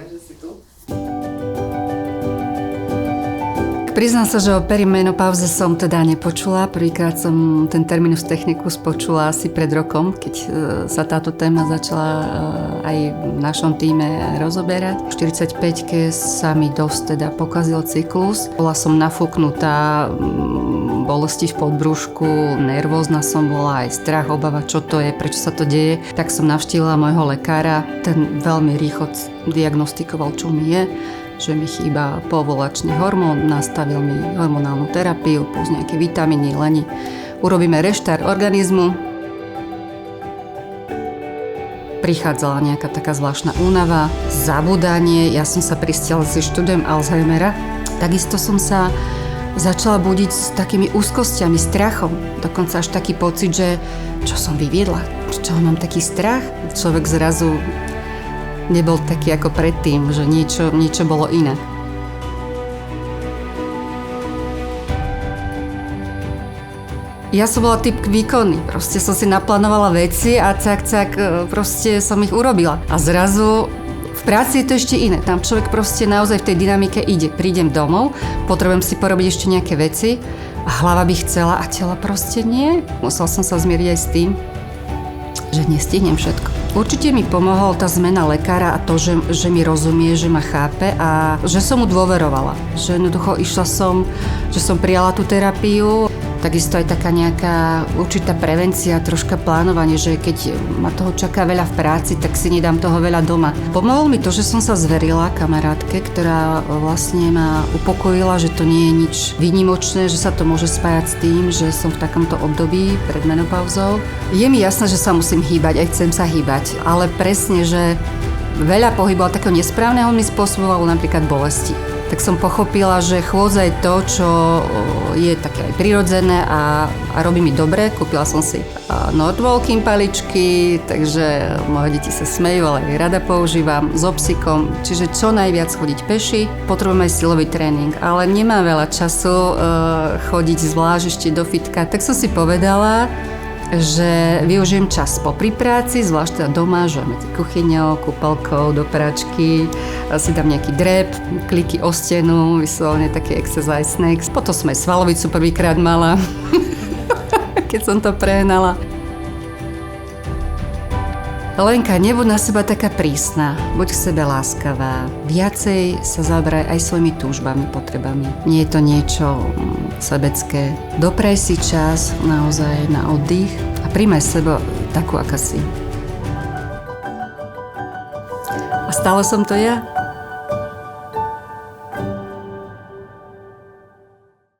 že si tu. Priznám sa, že o perimenopauze som teda nepočula. Prvýkrát som ten terminus technicus počula asi pred rokom, keď sa táto téma začala aj v našom tíme rozoberať. V 45-ke sa mi dosť teda pokazil cyklus. Bola som nafúknutá, bolesti v podbrúšku, nervózna som bola, aj strach, obava, čo to je, prečo sa to deje. Tak som navštívila môjho lekára. Ten veľmi rýchlo diagnostikoval, čo mi je, že mi chýba povolačný hormón, nastavil mi hormonálnu terapiu, plus nejaké vitamíny, leni. Urobíme reštart organizmu. Prichádzala nejaká taká zvláštna únava, zabudanie. Ja som sa pristiala si študujem Alzheimera. Takisto som sa začala budiť s takými úzkostiami, strachom. Dokonca až taký pocit, že čo som vyviedla, čo mám taký strach. Človek zrazu nebol taký ako predtým, že niečo bolo inak. Ja som bola typ výkonný, proste som si naplánovala veci a cak, proste som ich urobila. A zrazu v práci je to ešte iné, tam človek proste naozaj v tej dynamike ide. Prídem domov, potrebujem si porobiť ešte nejaké veci a hlava by chcela a telo proste nie. Musel som sa zmieriť aj s tým, že nestihnem všetko. Určite mi pomohol tá zmena lekára a to, že mi rozumie, že ma chápe a že som mu dôverovala. Že jednoducho išla som, že som prijala tú terapiu. Takisto aj taká nejaká určitá prevencia, troška plánovanie, že keď ma toho čaká veľa v práci, tak si nedám toho veľa doma. Pomohol mi to, že som sa zverila kamarátke, ktorá vlastne ma upokojila, že to nie je nič výnimočné, že sa to môže spájať s tým, že som v takomto období pred menopauzou. Je mi jasné, že sa musím hýbať, aj chcem sa hýbať, ale presne, že veľa pohybu takého nesprávneho mi spôsobovalo napríklad bolesti. Tak som pochopila, že chôdza je to, čo je také aj prirodzené a robí mi dobre. Kúpila som si Nordwalking paličky, takže moje deti sa smejú, ale aj rada používam so psíkom. Čiže čo najviac chodiť peši, potrebujem aj silový tréning, ale nemám veľa času chodiť zvlášť ešte do fitka. Tak som si povedala, že využijem čas popri práci, zvlášť teda doma, že medzi kuchyňou, kúpelkou, do pračky, si dám nejaký drep, kliky o stenu, vyslovene taký exercise snacks. Potom som aj svalovicu prvýkrát mala, keď som to prehnala. Lenka, nebuď na seba taká prísna, buď k sebe láskavá, viacej sa zaoberaj aj svojimi túžbami, potrebami. Nie je to niečo sebecké. Dopraj si čas naozaj na oddych a príjmaj seba takú, aká si. A stále som to ja.